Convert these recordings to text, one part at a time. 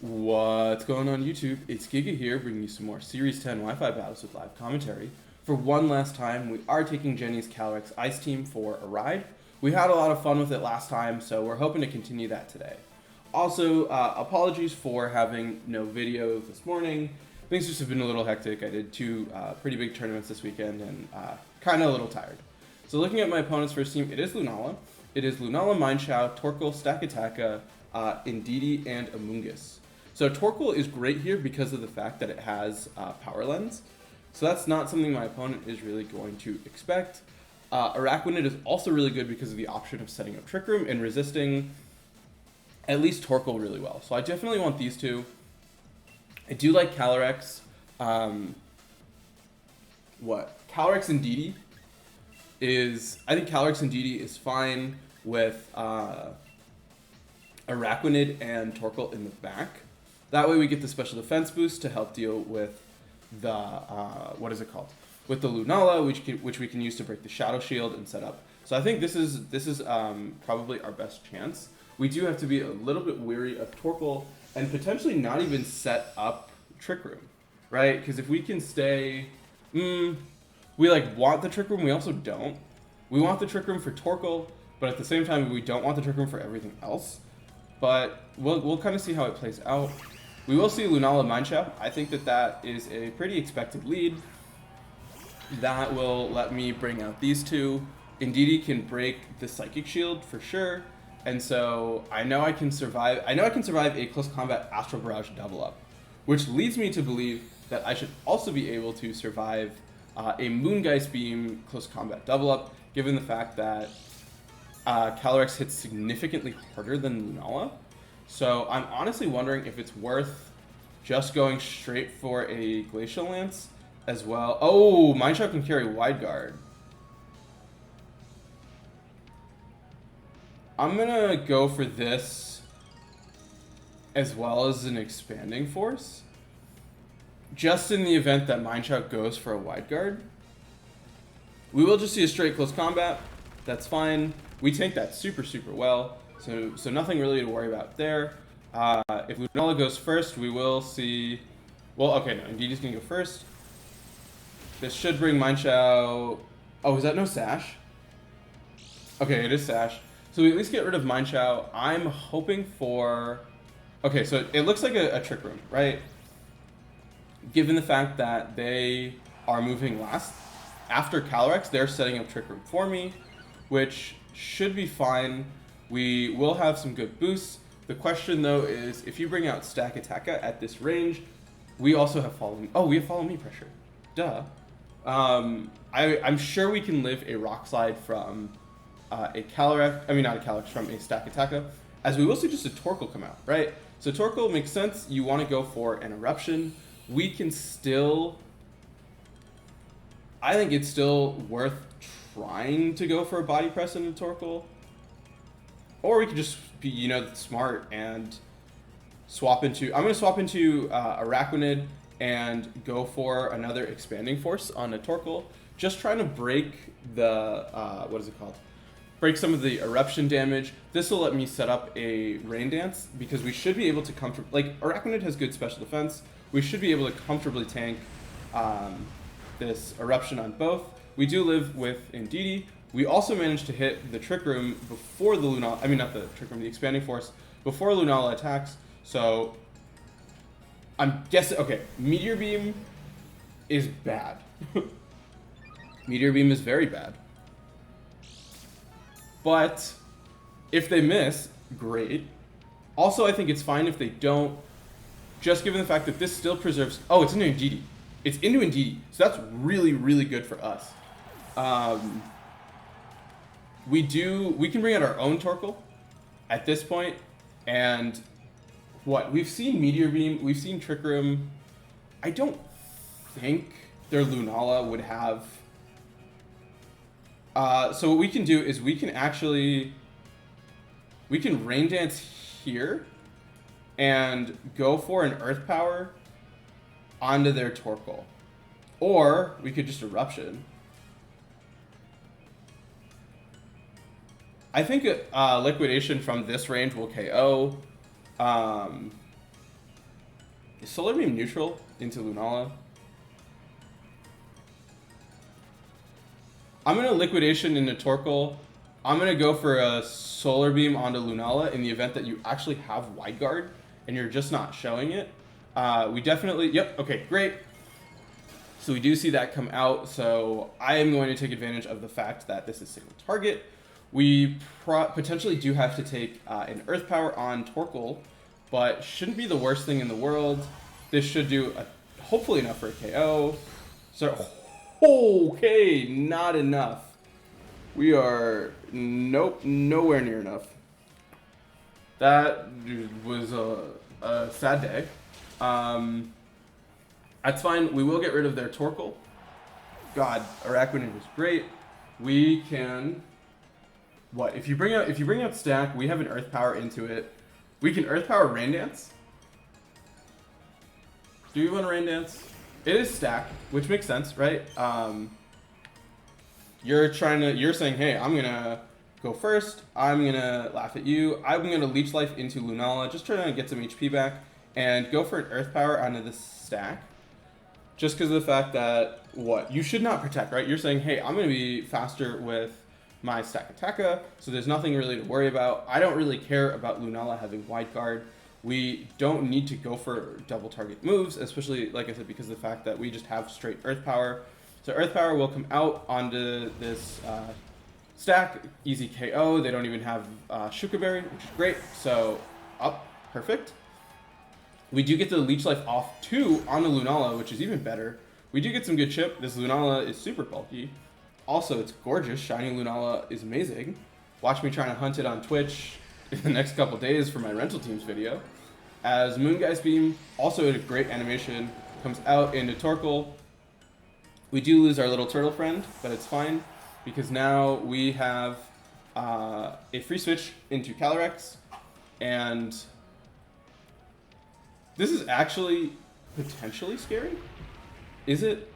What's going on YouTube? It's Giga here, bringing you some more Series 10 Wi-Fi battles with live commentary. For one last time, we are taking Jenny's Calyrex-Ice team for a ride. We had a lot of fun with it last time, so we're hoping to continue that today. Also, apologies for having no video this morning. Things just have been a little hectic. I did two pretty big tournaments this weekend and kind of a little tired. So looking at my opponent's first team, it is Lunala. It is Lunala, Mineshow, Torkoal, Stak, Indeedee, and Amoonguss. So Torkoal is great here because of the fact that it has Power Lens. So that's not something my opponent is really going to expect. Araquanid is also really good because of the option of setting up Trick Room and resisting at least Torkoal really well. So I definitely want these two. I do like Calyrex. Calyrex Indeedee is... I think Calyrex Indeedee is fine with Araquanid and Torkoal in the back. That way we get the special defense boost to help deal with the, what is it called? With the Lunala, which we can use to break the Shadow Shield and set up. So I think this is probably our best chance. We do have to be a little bit weary of Torkoal and potentially not even set up Trick Room, right? Because if we can stay, we like want the Trick Room, we also don't. We want the Trick Room for Torkoal, but at the same time we don't want the Trick Room for everything else. But we'll kind of see how it plays out. We will see Lunala Mineshow. I think that is a pretty expected lead. That will let me bring out these two. Indeedee can break the Psychic Shield for sure. And so I know I can survive. I know I can survive a close combat Astral Barrage double up, which leads me to believe that I should also be able to survive a Moongeist Beam close combat double up, given the fact that Calyrex hits significantly harder than Lunala. So I'm honestly wondering if it's worth just going straight for a Glacial Lance as well. Oh, Mineshow can carry Wide Guard. I'm gonna go for this as well as an Expanding Force. Just in the event that Mineshow goes for a Wide Guard. We will just see a straight close combat. That's fine. We tank that super well. So nothing really to worry about there. If Lunala goes first, we will see... Well, okay, no, Indeedee's gonna go first. This should bring Mineshow... Oh, is that no Sash? Okay, it is Sash. So we at least get rid of Mineshow. I'm hoping for... Okay, so it looks like a Trick Room, right? Given the fact that they are moving last. After Calyrex, they're setting up Trick Room for me, which should be fine. We will have some good boosts. The question though is, if you bring out Stak at this range, we also have Follow Me. Oh, we have Follow Me pressure. Duh. I'm sure we can live a Rock Slide from a Calyrex. I mean, not a Calyrex, from a Stak, as we will see just a Torkoal come out, right? So Torkoal makes sense. You want to go for an Eruption. We can still... I think it's still worth trying to go for a Body Press into Torkoal. Or we could just be, you know, smart and swap into... I'm going to swap into Araquanid and go for another Expanding Force on a Torkoal. Just trying to break the... what is it called? Break some of the Eruption damage. This will let me set up a Rain Dance because we should be able to comfortably... Like, Araquanid has good special defense. We should be able to comfortably tank this Eruption on both. We do live with Indeedee. We also managed to hit the Trick Room before the Lunala... I mean, not the Trick Room, the Expanding Force, before Lunala attacks. So, I'm guessing... Okay, Meteor Beam is bad. Meteor Beam is very bad. But, if they miss, great. Also, I think it's fine if they don't, just given the fact that this still preserves... Oh, it's into Indeedee. It's into Indeedee, so that's really good for us. We can bring out our own Torkoal at this point, and what? We've seen Meteor Beam, we've seen Trick Room. I don't think their Lunala would have... so what we can do is we can Rain Dance here and go for an Earth Power onto their Torkoal. Or we could just Eruption. I think Liquidation from this range will KO. Is Solar Beam neutral into Lunala? I'm going to Liquidation into Torkoal. I'm going to go for a Solar Beam onto Lunala in the event that you actually have Wide Guard and you're just not showing it. We definitely... Yep, okay, great. So we do see that come out. So I am going to take advantage of the fact that this is single target. We potentially do have to take an Earth Power on Torkoal, but shouldn't be the worst thing in the world. This should do hopefully enough for a KO. So, okay, not enough. We are, nope, nowhere near enough. That was a sad day. That's fine. We will get rid of their Torkoal. God, Araquanid is great. We can... What? If you bring out Stak, we have an Earth Power into it. We can Earth Power Rain Dance. Do we want to Rain Dance? It is Stak, which makes sense, right? You're saying, hey, I'm gonna go first. I'm gonna laugh at you. I'm gonna Leech Life into Lunala, just trying to get some HP back, and go for an Earth Power onto this Stak. Just because of the fact that, what? You should not protect, right? You're saying, hey, I'm going to be faster with my Stak Attacka, so there's nothing really to worry about. I don't really care about Lunala having Wide Guard. We don't need to go for double target moves, especially, like I said, because of the fact that we just have straight Earth Power. So Earth Power will come out onto this Stak, easy KO. They don't even have Shuka Berry, which is great. So, up, perfect. We do get the Leech Life off too on the Lunala, which is even better. We do get some good chip. This Lunala is super bulky. Also, it's gorgeous. Shiny Lunala is amazing. Watch me trying to hunt it on Twitch in the next couple days for my rental teams video. As Moongeist Beam, also a great animation, comes out into Torkoal. We do lose our little turtle friend, but it's fine because now we have a free switch into Calyrex, and this is actually potentially scary. Is it?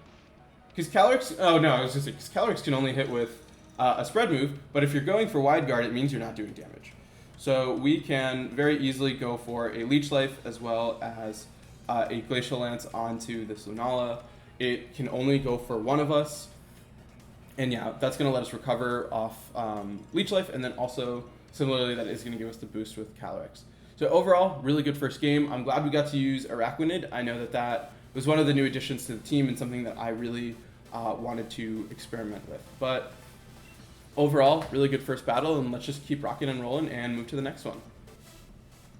Because Calyrex... Oh, no, I was going to say, because Calyrex can only hit with a spread move, but if you're going for Wide Guard, it means you're not doing damage. So we can very easily go for a Leech Life as well as a Glacial Lance onto this Lunala. It can only go for one of us. And yeah, that's going to let us recover off Leech Life, and then also, similarly, that is going to give us the boost with Calyrex. So overall, really good first game. I'm glad we got to use Araquanid. I know that that was one of the new additions to the team and something that I really wanted to experiment with. But overall, really good first battle, and let's just keep rocking and rolling and move to the next one.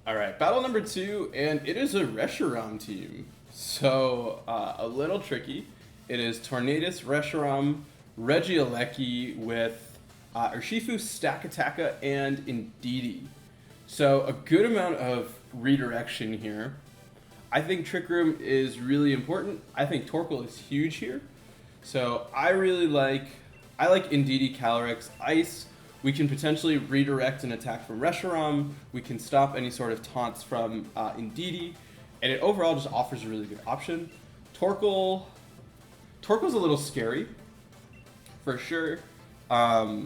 All right, battle number 2, and it is a Reshiram team. So a little tricky. It is Tornadus, Reshiram, Regieleki with Urshifu, Stak Attacka, and Indeedee. So a good amount of redirection here. I think Trick Room is really important. I think Torkoal is huge here. So I like Indeedee, Calyrex-Ice. We can potentially redirect an attack from Reshiram. We can stop any sort of taunts from Indeedee. And it overall just offers a really good option. Torkoal's a little scary, for sure. Yeah,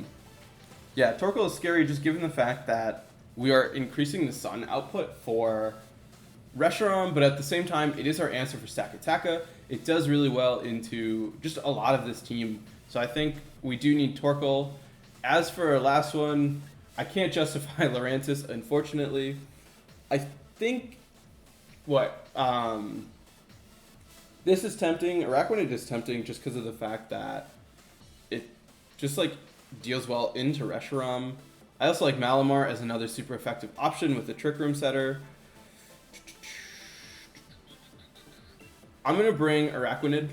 Torkoal is scary just given the fact that we are increasing the sun output for Reshiram, but at the same time, it is our answer for Stak Attacka. It does really well into just a lot of this team. So I think we do need Torkoal. As for our last one, I can't justify Lurantis, unfortunately. I think this is tempting. Araquanid is tempting just because of the fact that it just like deals well into Reshiram. I also like Malamar as another super effective option with the Trick Room setter. I'm going to bring Araquanid.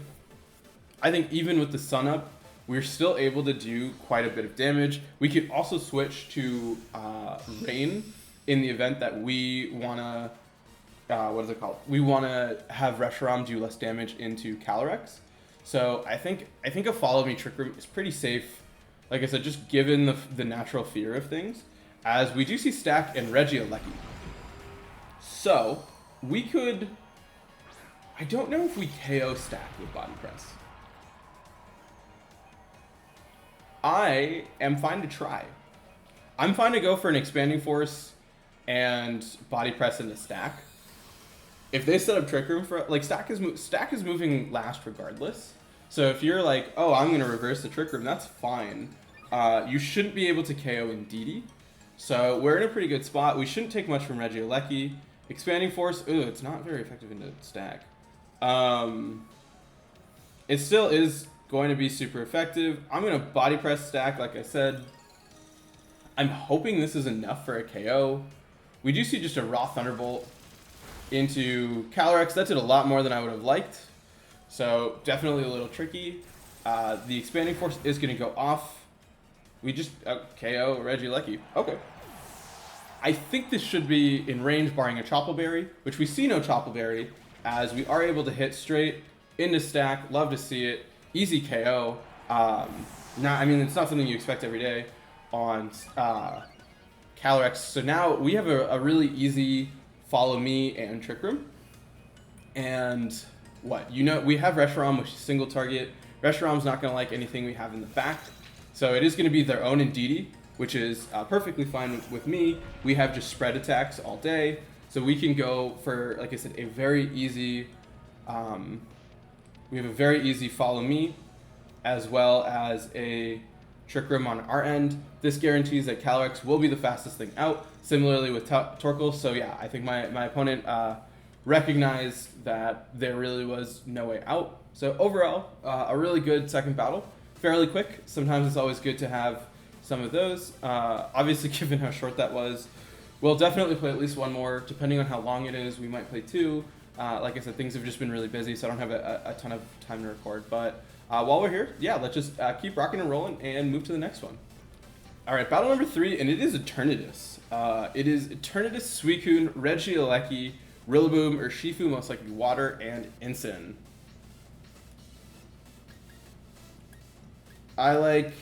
I think even with the sun up, we're still able to do quite a bit of damage. We could also switch to Rain in the event that we want to, we want to have Reshiram do less damage into Calyrex. So I think a Follow Me Trick Room is pretty safe. Like I said, just given the natural fear of things, as we do see Stak and Regieleki. So we could... I don't know if we KO Stak with Body Press. I am fine to try. I'm fine to go for an Expanding Force and Body Press into Stak. if they set up Trick Room for like Stak is moving last regardless. So if you're like, oh, I'm gonna reverse the Trick Room, that's fine. You shouldn't be able to KO Indeedee. So we're in a pretty good spot. We shouldn't take much from Regieleki. Expanding Force, ooh, it's not very effective into Stak. It still is going to be super effective. I'm gonna body press Stak, like I said. I'm hoping this is enough for a KO. We do see just a raw Thunderbolt into Calyrex. That did a lot more than I would have liked. So definitely a little tricky. The Expanding Force is going to go off. We just KO Regieleki. Okay. I think this should be in range barring a Chople Berry, which we see no Chople Berry, as we are able to hit straight into Stak. Love to see it. Easy KO. I mean, it's not something you expect every day on Calyrex. So now we have a really easy Follow Me and Trick Room. And what? You know, we have Reshiram, which is single target. Reshiram's not going to like anything we have in the back. So it is going to be their own Indeedee, which is perfectly fine with me. We have just spread attacks all day. So we can go for, like I said, a very easy... we have a very easy Follow Me, as well as a Trick Room on our end. This guarantees that Calyrex will be the fastest thing out, similarly with Torkoal. So yeah, I think my opponent recognized that there really was no way out. So overall, a really good second battle. Fairly quick. Sometimes it's always good to have some of those. Obviously, given how short that was, we'll definitely play at least one more. Depending on how long it is, we might play two. Like I said, things have just been really busy, so I don't have a ton of time to record. But while we're here, yeah, let's just keep rocking and rolling and move to the next one. All right, battle number 3, and it is Eternatus. It is Eternatus, Suicune, Regieleki, Rillaboom, Urshifu, most likely Water, and Ensign. I like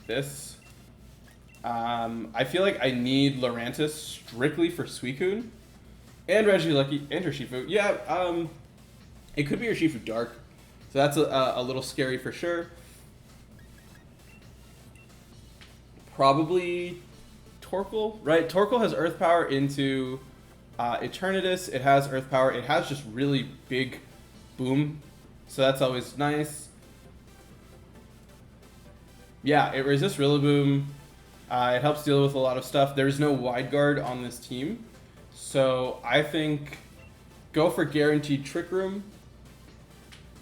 this. I feel like I need Lurantis strictly for Suicune. And Regieleki and Urshifu. Yeah, it could be Urshifu Dark. So that's a little scary for sure. Probably Torkoal, right? Torkoal has Earth Power into Eternatus. It has Earth Power. It has just really big boom. So that's always nice. Yeah, it resists Rillaboom. It helps deal with a lot of stuff. There's no Wide Guard on this team. So I think go for guaranteed Trick Room.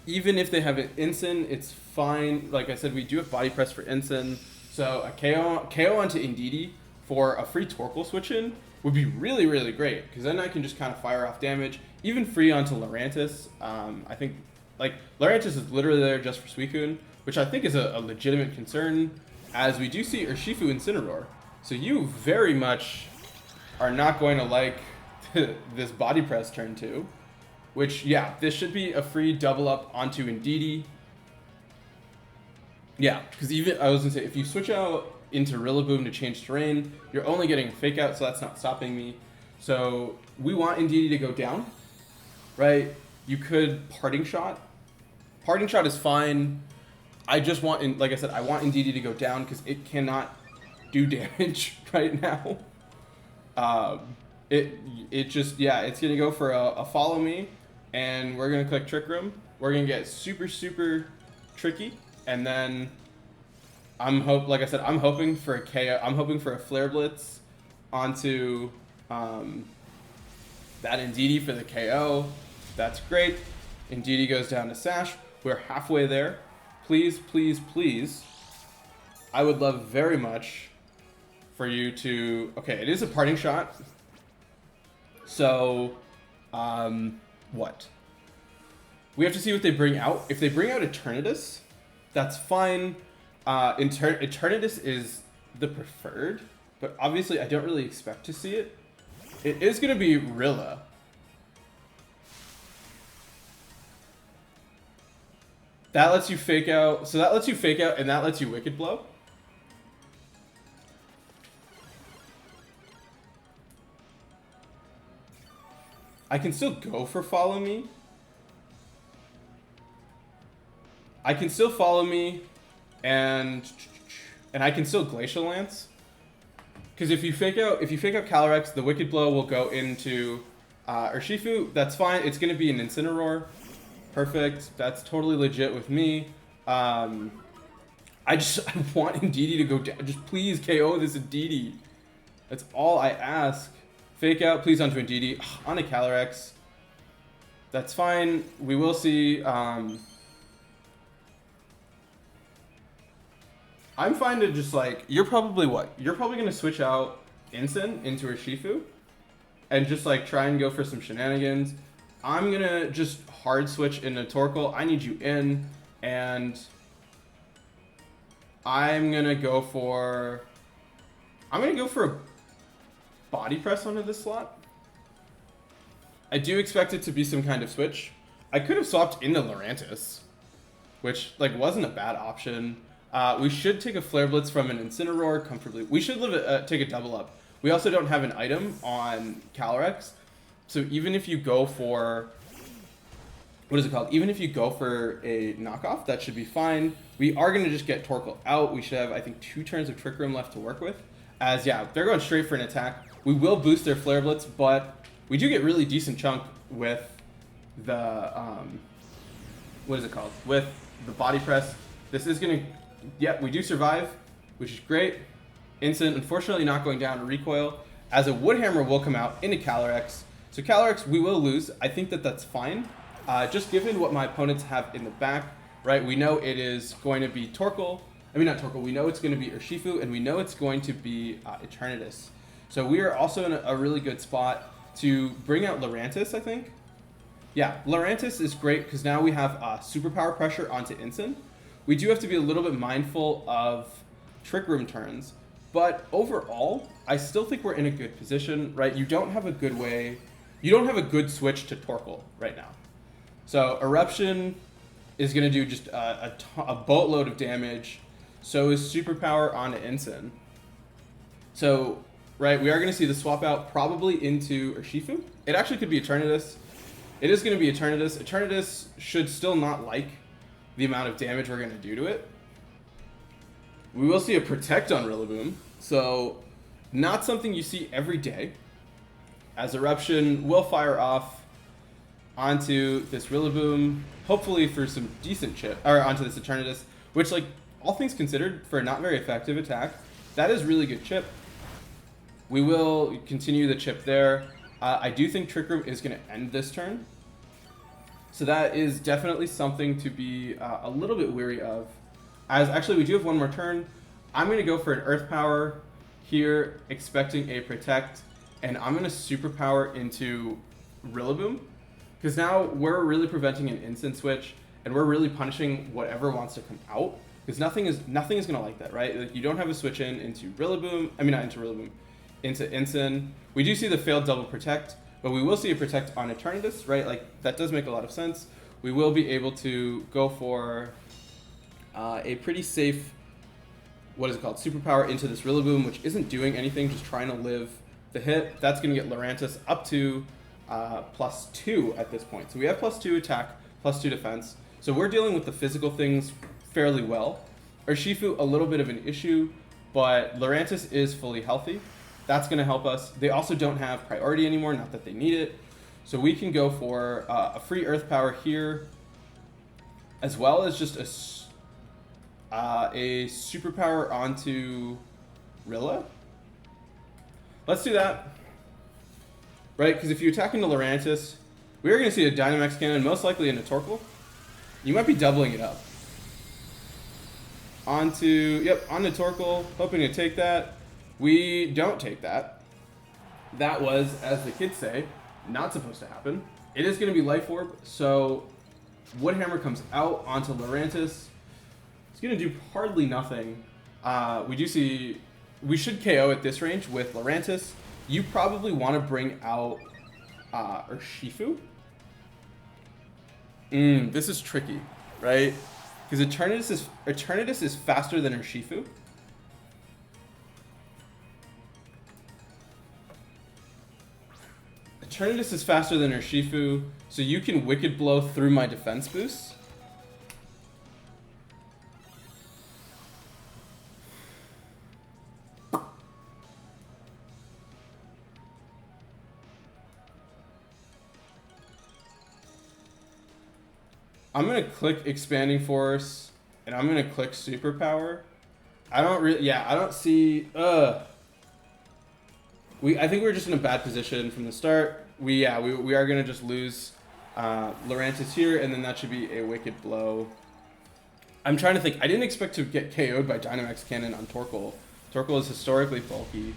Even if they have an Ensign, it's fine. Like I said, we do have Body Press for Ensign. So a KO onto Indeedee for a free Torkoal switch in would be really, really great. Because then I can just kind of fire off damage. Even free onto Lurantis. I think like Lurantis is literally there just for Suicune, which I think is a legitimate concern, as we do see Urshifu Incineroar. So you very much are not going to like this Body Press turn 2, which, yeah, this should be a free double up onto Indeedee. Yeah, because even, I was going to say, if you switch out into Rillaboom to change terrain, you're only getting a Fake Out, so that's not stopping me. So we want Indeedee to go down, right? You could Parting Shot. Parting Shot is fine. I just want, like I said, I want Indeedee to go down because it cannot do damage right now. It just, yeah, it's going to go for a Follow Me, and we're going to click Trick Room. We're going to get super, super tricky, and then like I said, I'm hoping for a KO. I'm hoping for a Flare Blitz onto that Indeedee for the KO. That's great. Indeedee goes down to Sash. We're halfway there. Please, please, please. I would love very much for you to... Okay, it is a Parting Shot. So, what? We have to see what they bring out. If they bring out Eternatus, that's fine. Eternatus is the preferred, but obviously I don't really expect to see it. It is going to be Rilla. That lets you Fake Out. So that lets you Fake Out, and that lets you Wicked Blow. I can still go for Follow Me. I can still Follow Me, and I can still Glacial Lance. Because if you fake out Calyrex, the Wicked Blow will go into Urshifu, that's fine. It's going to be an Incineroar. Perfect. That's totally legit with me. I want Indeedee to go down. Just please KO this Indeedee. That's all I ask. Fake out, please onto Indeedee. On a Calyrex. That's fine. We will see. I'm fine to just like, you're probably what? You're probably going to switch out Incin into Urshifu and just like try and go for some shenanigans. I'm going to just hard switch into Torkoal. I need you in, and I'm going to go for a body press onto this slot. I do expect it to be some kind of switch. I could have swapped into Lurantis, which like wasn't a bad option. We should take a Flare Blitz from an Incineroar comfortably. We should take a double up. We also don't have an item on Calyrex, so even if you go for, what is it called? Even if you go for a knockoff, that should be fine. We are going to just get Torkoal out. We should have, I think, 2 turns of Trick Room left to work with. As, yeah, they're going straight for an attack. We will boost their Flare Blitz, but we do get really decent chunk with the, what is it called? With the Body Press. This is going to, yeah, we do survive, which is great. Instant, unfortunately not going down to recoil, as a Wood Hammer will come out into Calyrex. So Calyrex, we will lose. I think that that's fine. Just given what my opponents have in the back, right? We know it is going to be Torkoal. I mean, not Torkoal. We know it's going to be Urshifu, and we know it's going to be Eternatus. So we are also in a really good spot to bring out Lurantis, I think. Yeah, Lurantis is great because now we have superpower pressure onto Incin. We do have to be a little bit mindful of Trick Room turns, but overall, I still think we're in a good position, right? You don't have a good way, you don't have a good switch to Torkoal right now. So Eruption is going to do just a boatload of damage. So is Superpower onto Incin. So, right, we are going to see the swap out probably into Urshifu. It actually could be Eternatus. It is going to be Eternatus. Eternatus should still not like the amount of damage we're going to do to it. We will see a Protect on Rillaboom. So, not something you see every day. As Eruption will fire off onto this Rillaboom, hopefully for some decent chip, or onto this Eternatus, which, like, all things considered, for a not very effective attack, that is really good chip. We will continue the chip there. I do think Trick Room is going to end this turn. So that is definitely something to be a little bit weary of. As actually, we do have one more turn. I'm going to go for an Earth Power here, expecting a Protect, and I'm going to Superpower into Rillaboom, because now we're really preventing an instant switch, and we're really punishing whatever wants to come out, because nothing is going to like that, right? Like, you don't have a switch into Rillaboom. I mean, not into Rillaboom, into Incin. We do see the failed double Protect, but we will see a Protect on Eternatus, right? Like, that does make a lot of sense. We will be able to go for a pretty safe, what is it called, Superpower into this Rillaboom, which isn't doing anything, just trying to live the hit. That's going to get Lurantis up to +2 at this point. So we have +2 attack, +2 defense. So we're dealing with the physical things fairly well. Urshifu, a little bit of an issue, but Lurantis is fully healthy. That's going to help us. They also don't have priority anymore, not that they need it. So we can go for a free Earth Power here, as well as just a Superpower onto Rilla. Let's do that. Right, because if you attack into Lurantis, we are going to see a Dynamax Cannon, most likely into Torkoal. You might be doubling it up. Onto Torkoal, hoping to take that. We don't take that. That was, as the kids say, not supposed to happen. It is going to be Life Orb, so Wood Hammer comes out onto Lurantis. It's going to do hardly nothing. We should KO at this range with Lurantis. You probably want to bring out Urshifu. This is tricky, right? Because Eternatus is faster than Urshifu. Eternatus is faster than Urshifu, so you can Wicked Blow through my defense boost. I'm gonna click Expanding Force, and I'm gonna click Superpower. I don't really, yeah, I don't see, I think we're just in a bad position from the start. We are gonna just lose Lurantis here, and then that should be a Wicked Blow. I'm trying to think. I didn't expect to get KO'd by Dynamax Cannon on Torkoal. Torkoal is historically bulky.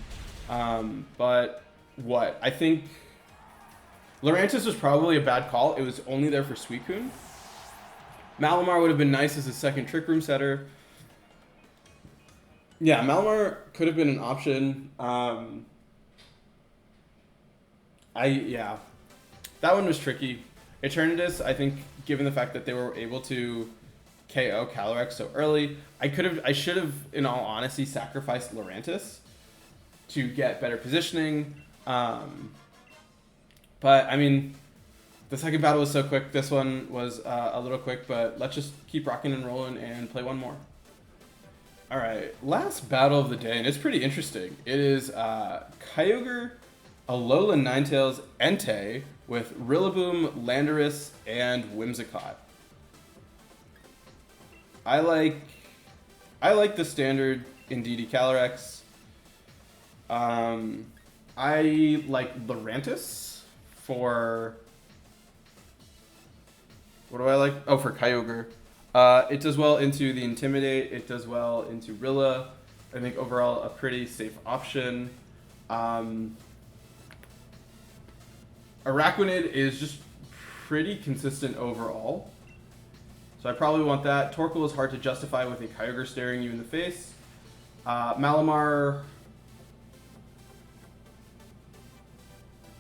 But what? I think Lurantis was probably a bad call. It was only there for Suicune. Malamar would have been nice as a second Trick Room setter. Yeah, Malamar could have been an option. Yeah. That one was tricky. Eternatus, I think, given the fact that they were able to KO Calyrex so early, I should have, in all honesty, sacrificed Lurantis to get better positioning. But I mean, the second battle was so quick. This one was a little quick, but let's just keep rocking and rolling and play one more. All right, last battle of the day, and it's pretty interesting. It is Kyogre, Alola Ninetales, Entei with Rillaboom, Landorus, and Whimsicott. I like the standard Indeedee Calyrex. I like Lurantis for... What do I like? Oh, for Kyogre. It does well into the Intimidate. It does well into Rilla. I think overall a pretty safe option. Araquanid is just pretty consistent overall. So I probably want that. Torkoal is hard to justify with a Kyogre staring you in the face. Malamar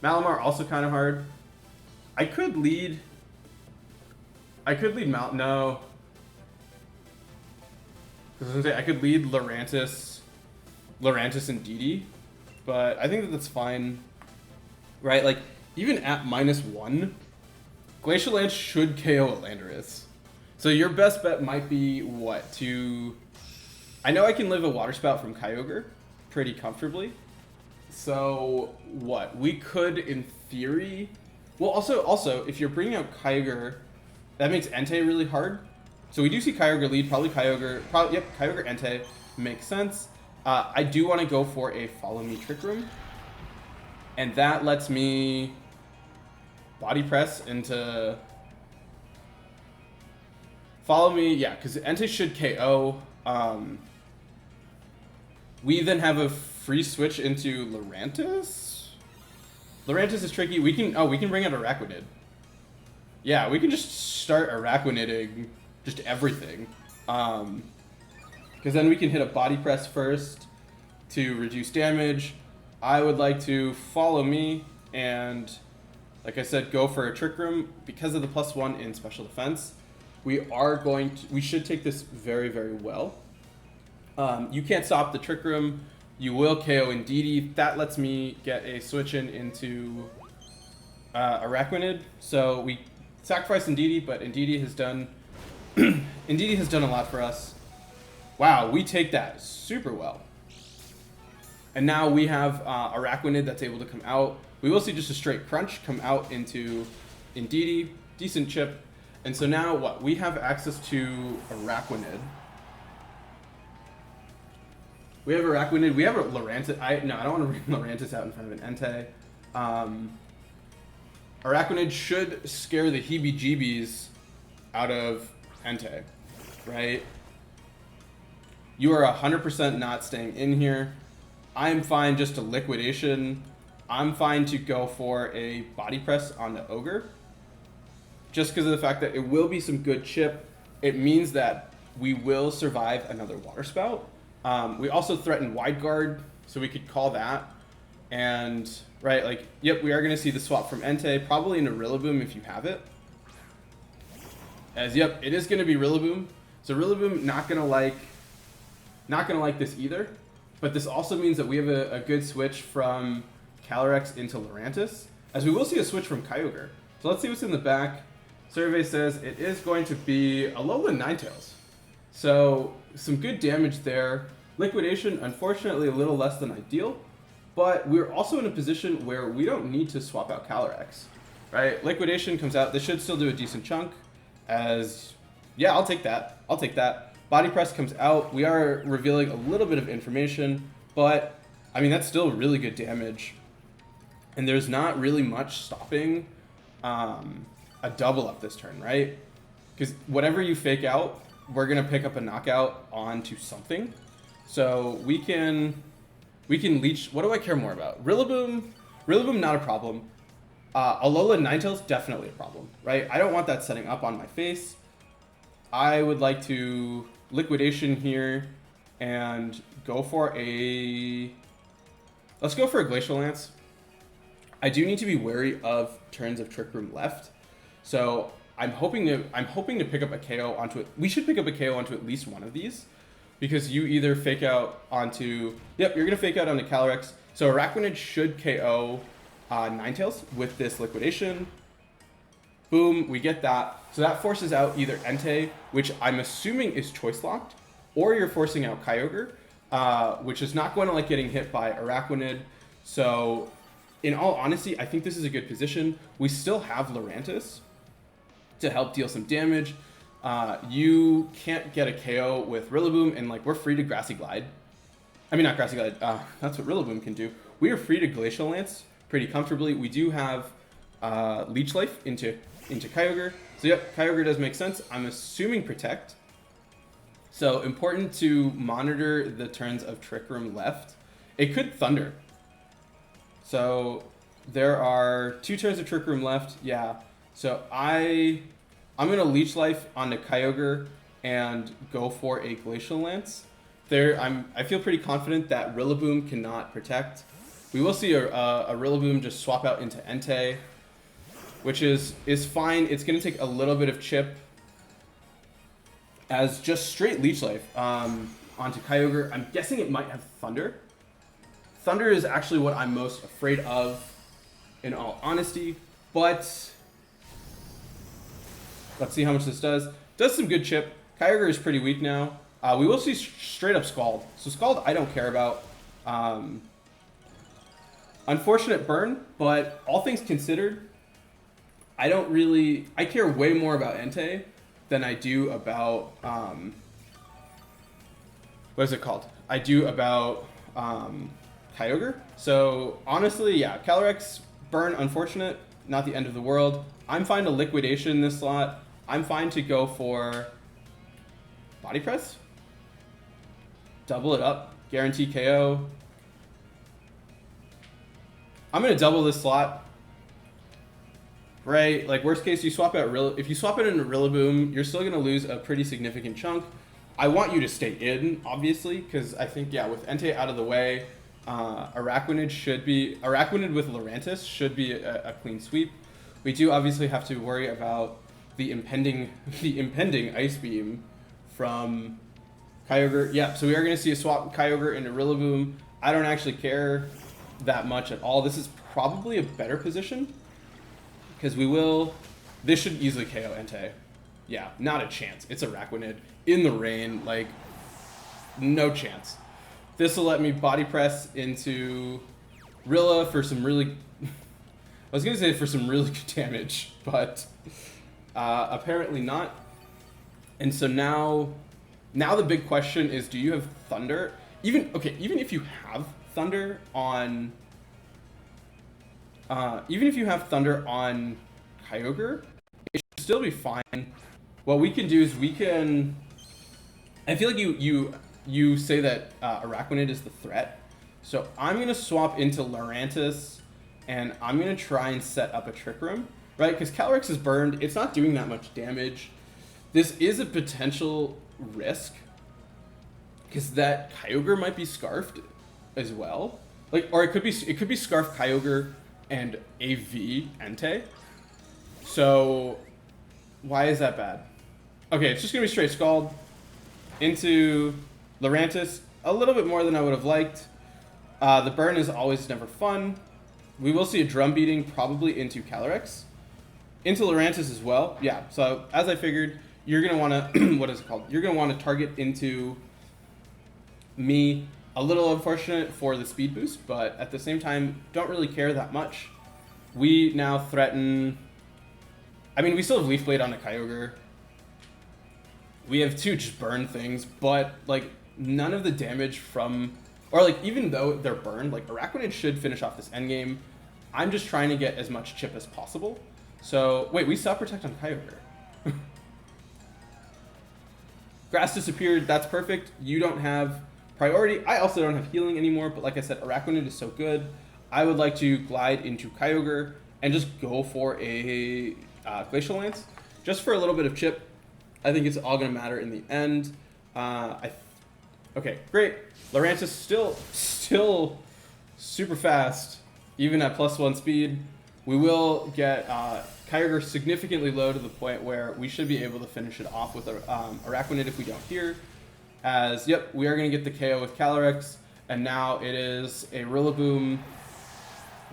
also kind of hard. I could lead no. I could lead Lurantis and Indeedee, but I think that's fine. Right? Like, even at -1, Glacial Lance should KO a Landorus. So your best bet might be what? I know I can live a Water Spout from Kyogre pretty comfortably. So what? We could, in theory... Well, also, if you're bringing out Kyogre, that makes Entei really hard. So we do see Kyogre lead, probably Kyogre... Yep, Kyogre Entei makes sense. I do want to go for a Follow Me Trick Room. And that lets me Body Press into... Follow Me, yeah, because Entei should KO. We then have a free switch into Lurantis? Lurantis is tricky. We can bring out Araquanid. Yeah, we can just start Araquaniding just everything. Because then we can hit a Body Press first to reduce damage. I would like to Follow Me and, like I said, go for a Trick Room. Because of the +1 in Special Defense, we should take this very, very well. You can't stop the Trick Room. You will KO Indeedee. That lets me get a switch into Araquanid. So we sacrifice Indeedee, but Indeedee has done a lot for us. Wow, we take that super well. And now we have Araquanid that's able to come out. We will see just a straight Crunch come out into Indeedee. Decent chip. And so now what? We have access to Araquanid. We have Araquanid. We have a Lurantis. I don't want to bring Lurantis out in front of an Entei. Araquanid should scare the heebie-jeebies out of Entei, right? You are 100% not staying in here. I'm fine just to Liquidation. I'm fine to go for a Body Press on the Ogre. Just because of the fact that it will be some good chip. It means that we will survive another Water Spout. We also threaten Wide Guard, so we could call that. And, right, like, yep, we are going to see the swap from Entei, probably into Rillaboom if you have it. As, yep, it is going to be Rillaboom. So Rillaboom not going to like this either. But this also means that we have a good switch from Calyrex into Lurantis, as we will see a switch from Kyogre. So let's see what's in the back. Survey says it is going to be Alola Ninetales. So some good damage there. Liquidation, unfortunately, a little less than ideal. But we're also in a position where we don't need to swap out Calyrex. Right? Liquidation comes out. This should still do a decent chunk. as, yeah, I'll take that. I'll take that. Body Press comes out. We are revealing a little bit of information, but I mean, that's still really good damage. And there's not really much stopping a double up this turn, right? Because whatever you fake out, we're going to pick up a knockout onto something. So we can leech. What do I care more about? Rillaboom, not a problem. Alola Ninetales, definitely a problem, right? I don't want that setting up on my face. I would like to Liquidation here and go for a... Let's go for a Glacial Lance. I do need to be wary of turns of Trick Room left. So I'm hoping to pick up a KO onto it. We should pick up a KO onto at least one of these, because you either fake out onto... Yep, you're going to fake out onto Calyrex. So Araquanid should KO Ninetales with this Liquidation. Boom, we get that. So that forces out either Entei, which I'm assuming is choice locked, or you're forcing out Kyogre, which is not going to like getting hit by Araquanid. So in all honesty, I think this is a good position. We still have Lurantis to help deal some damage. You can't get a KO with Rillaboom, and like we're free to Grassy Glide. I mean, not Grassy Glide. That's what Rillaboom can do. We are free to Glacial Lance pretty comfortably. We do have Leech Life into Kyogre. So yep, Kyogre does make sense. I'm assuming Protect. So important to monitor the turns of Trick Room left. It could Thunder. So there are 2 turns of Trick Room left. Yeah. So I'm gonna Leech Life onto Kyogre and go for a Glacial Lance. I feel pretty confident that Rillaboom cannot Protect. We will see a Rillaboom just swap out into Entei, which is fine. It's going to take a little bit of chip as just straight Leech Life onto Kyogre. I'm guessing it might have Thunder. Thunder is actually what I'm most afraid of, in all honesty. But let's see how much this does. Does some good chip. Kyogre is pretty weak now. We will see straight up Scald. So Scald I don't care about. Unfortunate burn, but all things considered, I care way more about Entei than I do about, what is it called? I do about Kyogre. So honestly, yeah, Calyrex, burn, unfortunate, not the end of the world. I'm fine to Liquidation this slot. I'm fine to go for Body Press. Double it up, guarantee KO. I'm going to double this slot. Right, like worst case, you swap out if you swap it into Rillaboom, you're still going to lose a pretty significant chunk. I want you to stay in, obviously, because I think, yeah, with Entei out of the way, Araquanid with Lurantis should be a clean sweep. We do obviously have to worry about the impending Ice Beam from Kyogre. Yeah, so we are going to see a swap Kyogre into Rillaboom. I don't actually care that much at all. This is probably a better position, because this should easily KO Entei. Yeah, not a chance. It's Araquanid in the rain, like, no chance. This will let me Body Press into Rilla for some really... I was going to say for some really good damage, but apparently not. And so now the big question is, do you have Thunder? Even if you have Thunder on... even if you have Thunder on Kyogre, it should still be fine. What we can do is I feel like you say that Araquanid is the threat. So I'm going to swap into Lurantis, and I'm going to try and set up a Trick Room, right? Because Calyrex is burned. It's not doing that much damage. This is a potential risk, because that Kyogre might be Scarfed as well. Or it could be Scarf Kyogre and AV Entei. So why is that bad? Okay, it's just gonna be straight Scald into Lurantis. A little bit more than I would have liked. The burn is always never fun. We will see a Drum Beating probably into Calyrex. Into Lurantis as well. Yeah, so as I figured, you're gonna wanna what is it called? You're gonna wanna target into me. A little unfortunate for the speed boost, but at the same time, don't really care that much. We now threaten... I mean, we still have Leaf Blade on a Kyogre. we have two just burn things, but like none of the damage from, or like even though they're burned, like Araquanid should finish off this endgame. I'm just trying to get as much chip as possible. So wait, we saw protect on Kyogre. Grass disappeared. That's perfect. You don't have priority. I also don't have healing anymore. But like I said, Araquanid is so good. I would like to glide into Kyogre and just go for a Glacial Lance, just for a little bit of chip. I think it's all going to matter in the end. Okay, great. Lurantis still super fast, even at +1 speed. We will get Kyogre significantly low to the point where we should be able to finish it off with Araquanid if we don't hear. As, yep, we are going to get the KO with Calyrex, and now it is a Rillaboom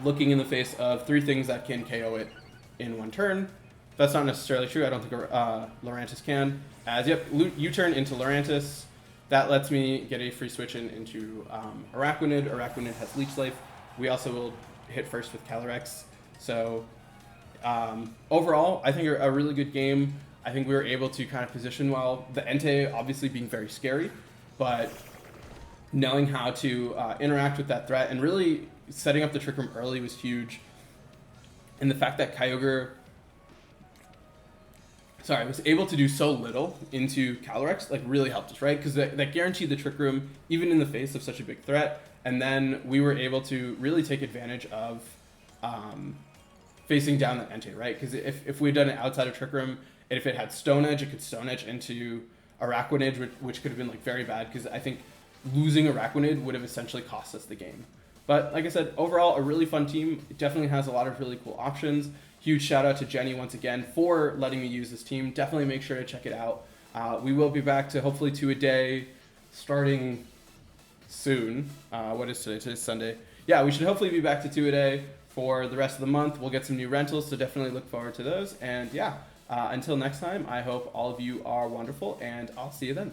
looking in the face of 3 things that can KO it in 1 turn. That's not necessarily true. I don't think Lurantis can. As, yep, U-turn into Lurantis. That lets me get a free switch into Araquanid. Araquanid has Leech Life. We also will hit first with Calyrex. So overall, I think a really good game. I think we were able to kind of position well. The Entei obviously being very scary, but knowing how to interact with that threat and really setting up the Trick Room early was huge. And the fact that Kyogre was able to do so little into Calyrex, like, really helped us, right? Because that guaranteed the Trick Room, even in the face of such a big threat. And then we were able to really take advantage of facing down that Entei, right? Because if we had done it outside of Trick Room, and if it had Stone Edge, it could Stone Edge into Araquanid, which could have been like very bad, because I think losing Araquanid would have essentially cost us the game. But like I said, overall, a really fun team. It definitely has a lot of really cool options. Huge shout out to Jenny once again for letting me use this team. Definitely make sure to check it out. We will be back to hopefully 2 a day starting soon. What is today? Today's Sunday. Yeah, we should hopefully be back to 2 a day for the rest of the month. We'll get some new rentals, so definitely look forward to those. And yeah, until next time, I hope all of you are wonderful, and I'll see you then.